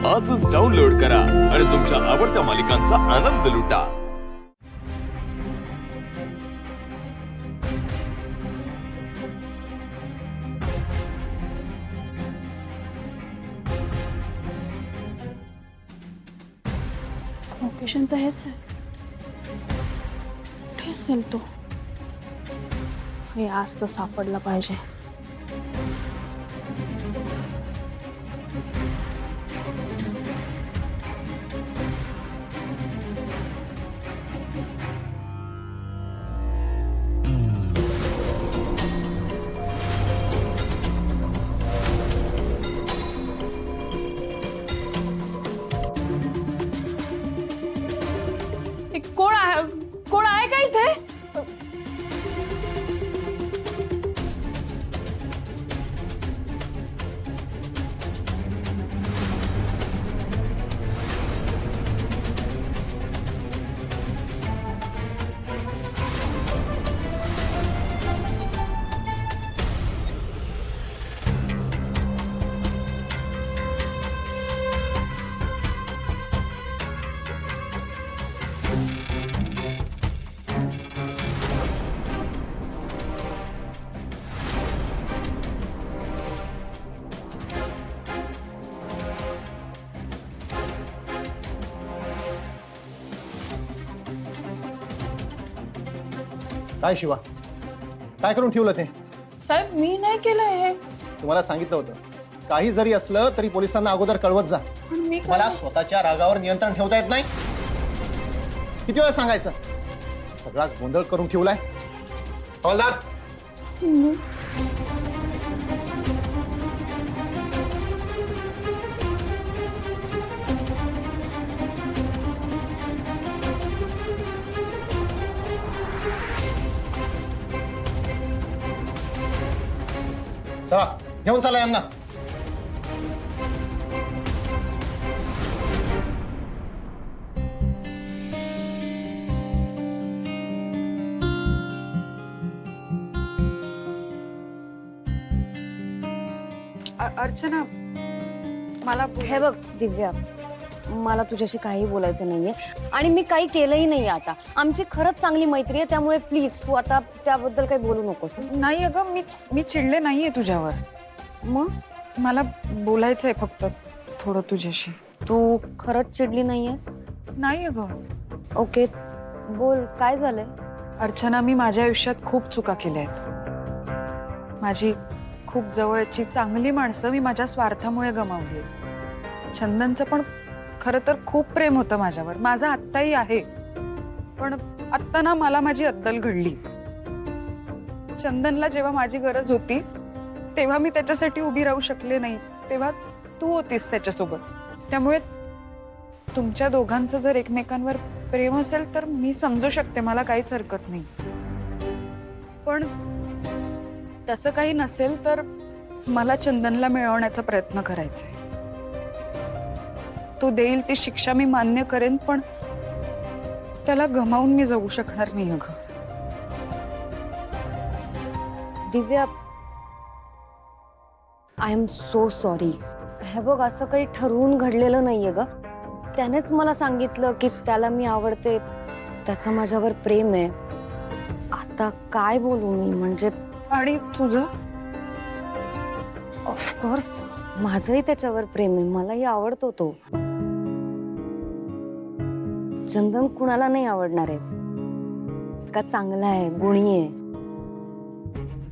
आजच डाउनलोड करा आणि तुमच्या आवडत्या मालिकांचा आनंद लुटा। लोकेशन तर हेच आहे। कुठे असेल तो? हे आज तर सापडला पाहिजे। कोण आहे का इथे? काय शिवा, काय करून ठेवलं ते? साहेब मी नाही केलं हे। तुम्हाला सांगितलं होतं, काही जरी असलं तरी पोलिसांना अगोदर कळवत जा। पण मी मला स्वतःच्या रागावर नियंत्रण ठेवता येत नाही? किती वेळा सांगायचं? सगळा गोंधळ करून ठेवलाय। हवालदार, चला घेऊन चला यांना। अर्चना, मला हे बघ दिव्या, मला तुझ्याशी काही बोलायचं नाहीये आणि मी काही केलंही नाही। आता आमची खरंच चांगली मैत्री आहे, त्यामुळे प्लीज तू आता त्याबद्दल काही बोलू नकोस। नाही अगं, मी चिडले नाहीये तुझ्यावर। मग मला बोलायचंय फक्त थोडं तुझ्याशी। तू खरंच चिडली नाहीयेस? नाही अगं। ओके बोल, काय झालंय? अर्चना, मी माझ्या आयुष्यात खूप चुका केल्या आहेत। माझी खूप जवळची चांगली माणसं मी माझ्या स्वार्थामुळे गमावली। चंदनचं पण खरं तर खूप प्रेम होतं माझ्यावर, माझं आत्ताही आहे। पण आत्ता ना मला माझी अद्दल घडली। चंदनला जेव्हा माझी गरज होती तेव्हा मी त्याच्यासाठी उभी राहू शकले नाही, तेव्हा तू होतीस त्याच्यासोबत। त्यामुळे तुमच्या दोघांचं जर एकमेकांवर प्रेम असेल तर मी समजू शकते, मला काहीच हरकत नाही। पण तसं काही नसेल तर मला चंदनला मिळवण्याचा प्रयत्न करायचा आहे। तो देईल ती शिक्षा मी मान्य करेन, पण त्याला गमावून मी जगू शकणार नाही अगं। दिव्या, आय एम सो सॉरी। हे बघ, असं काही ठरवून घडलेलं नाहीये ग। त्यानेच मला सांगितलं की त्याला मी आवडते, त्याचं माझ्यावर प्रेम आहे। आता काय बोलू मी? म्हणजे आणि तुझं? ऑफकोर्स माझंही त्याच्यावर प्रेम आहे, मलाही आवडतो तो। चंदन कुणाला नाही आवडणार आहे, का चांगला आहे, गुणी आहे।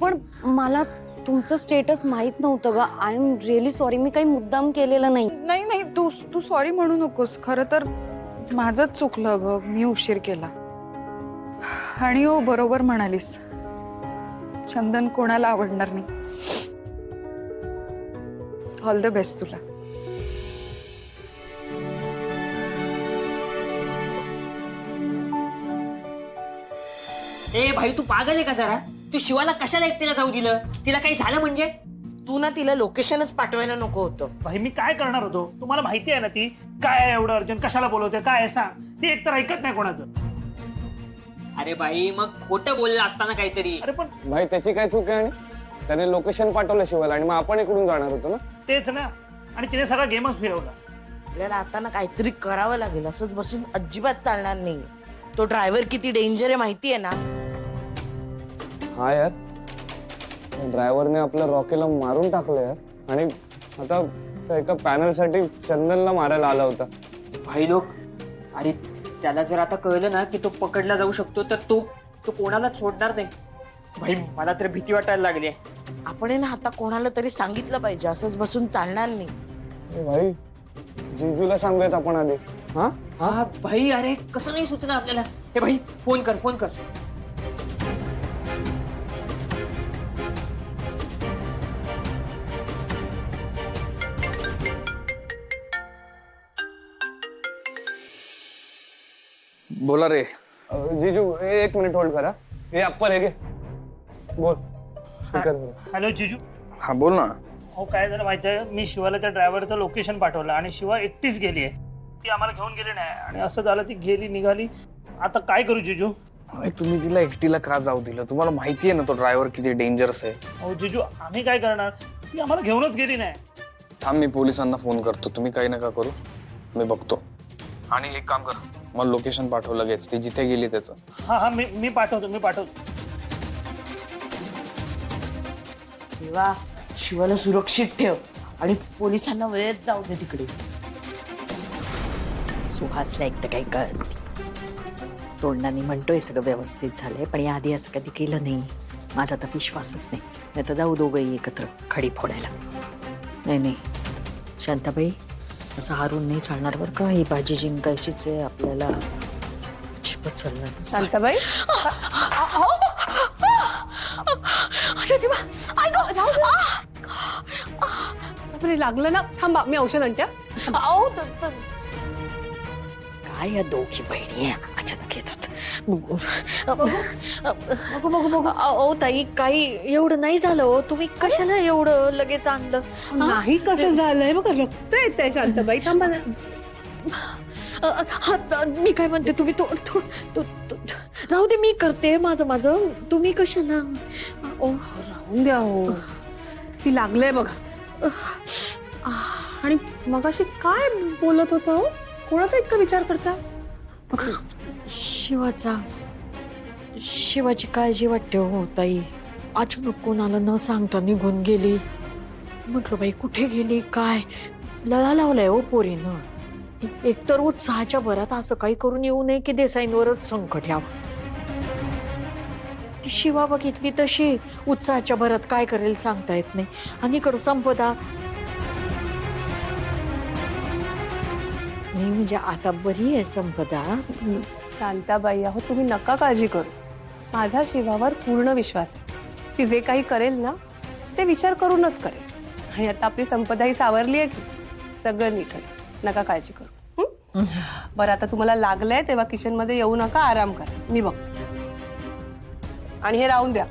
पण मला तुमचं स्टेटस माहित नव्हतं ग। आय एम रिअली सॉरी, मी काही मुद्दाम केलेलं नाही। नाही नाही, तू सॉरी म्हणू नकोस। खरं तर माझंच चुकलं ग, मी उशीर केला। आणि हो, बरोबर म्हणालीस, चंदन कोणाला आवडणार नाही। ऑल द बेस्ट तुला। ए भाई, तू पागल आहे का जरा? तू शिवाला कशाला एकट्याला जाऊ दिलं? तिला काही झालं म्हणजे? तू ना तिला लोकेशनच पाठवायला नको होतं। भाई मी काय करणार होतो? तुम्हाला माहिती आहे ना ती काय आहे, एवढं अर्जंट कशाला बोलवते, काय आहे सांग। ती एकतर ऐकत नाही कोणाचं। अरे बाई, मग खोटं बोललं असताना काहीतरी। अरे पण भाई त्याची काय चूक आहे? त्याने लोकेशन पाठवलं शिवाला आणि मग आपण इकडून जाणार होतो ना। तेच ना, आणि तिने सगळा गेमच फिरवला। आपल्याला आता ना काहीतरी करावं लागेल. असंच बसून अजिबात चालणार नाही. तो ड्रायव्हर किती डेंजर आहे माहिती आहे ना. हा यार, ड्रायव्हरने आपल्या रॉकीला मारून टाकलं यार. आणि आता त्या एका पॅनलसाठी चंदनला मारायला आला होता. भाई लोक, अरे त्याला जर आता कळलं ना की तो पकडला जाऊ शकतो तर तो कोणालाच सोडणार नाही. भाई मला तर भीती वाटायला लागली आहे. आपण आहे ना आता कोणाला तरी सांगितलं पाहिजे. असंच बसून चालणार नाही. ए भाई, जीजूला सांगूयात आपण आधी. हा हा भाई, अरे कसं नाही सुचना आपल्याला. हे भाई, फोन कर. बोला रे. जीजू एक मिनिट होल्ड करा. हे अप्पर हे घे, बोल स्पीकर. हॅलो जिजू. हा बोल ना. हो काय झालं माहिती आहे, मी शिवाला त्या ड्रायव्हरचं लोकेशन पाठवलं आणि शिवा एकटीच गेली आहे. ती आम्हाला घेऊन गेली नाही आणि असं झालं ती गेली निघाली. आता काय करू जिजू? अरे तुम्ही तिला एकटीला का जाऊ दिलं? तुम्हाला माहिती आहे ना तो ड्रायव्हर किती डेंजरस आहे. हो जिजू, आम्ही काय करणार? ती आम्हाला घेऊनच गेली नाही. थांब, मी पोलिसांना फोन करतो. तुम्ही काही नका करू, मी बघतो. आणि एक काम कर, मला लोकेशन पाठव लगेच, ती जिथे गेली त्याचं. हा मी पाठवतो. तेव्हा शिवाला सुरक्षित ठेव आणि पोलिसांना वेळेत जाऊ दे तिकडे. सुहासला एकदा काही कळत नाही. तोंडाने म्हणतोय सगळं व्यवस्थित झालंय, पण याआधी असं कधी केलं नाही. माझा तर विश्वासच नाही तर जाऊ दोघंही एकत्र खडी फोडायला. नाही शांताबाई, असं हारून नाही चालणार बरं का. ही बाजी जिंकायचीच आहे आपल्याला. अजिबात चालणार नाही. शांताबाई, लागलं ना. थांबा, मी औषध आणते. काय या दोघी बहिणी अचानक येतात. ओ ताई, काही एवढं नाही झालं हो. तुम्ही कशाला एवढं लगेच आणलं? नाही कसं झालंय बघ, रक्त येतंय. शांताबाई थांबा ना. मी काय म्हणते, तुम्ही राहू दे, मी करते माझं. तुम्ही कशाला? राहून द्या हो. ती लागलंय बघा. आणि मगाशी काय बोलत होता हो? कोणाचा इतका विचार करता? शिवाची काळजी वाटते हो ताई. अचानक कोणाला न सांगता निघून गेली. म्हटलं बाई कुठे गेली काय? लळा लावलाय हो पोरीनं. एकतर उत्साहाच्या भरात असं काही करून येऊ नये की देसाईंवरच संकट यावं. ती शिवा बघितली तशी उत्साहाच्या भरात काय करेल सांगता येत नाही. आणि इकडं संपदा नाही, म्हणजे आता बरी आहे संपदा. शांताबाई, अहो तुम्ही नका काळजी करू. माझा शिवावर पूर्ण विश्वास आहे. ती जे काही करेल ना ते विचार करूनच करेल. आणि आता आपली संपदा ही सावरली आहे की सगळं नीट होईल. नका काळजी करू. बरं, आता तुम्हाला लागलंय तेव्हा किचनमध्ये येऊ नका, आराम करा. मी बघते. आणि हे राहून द्या.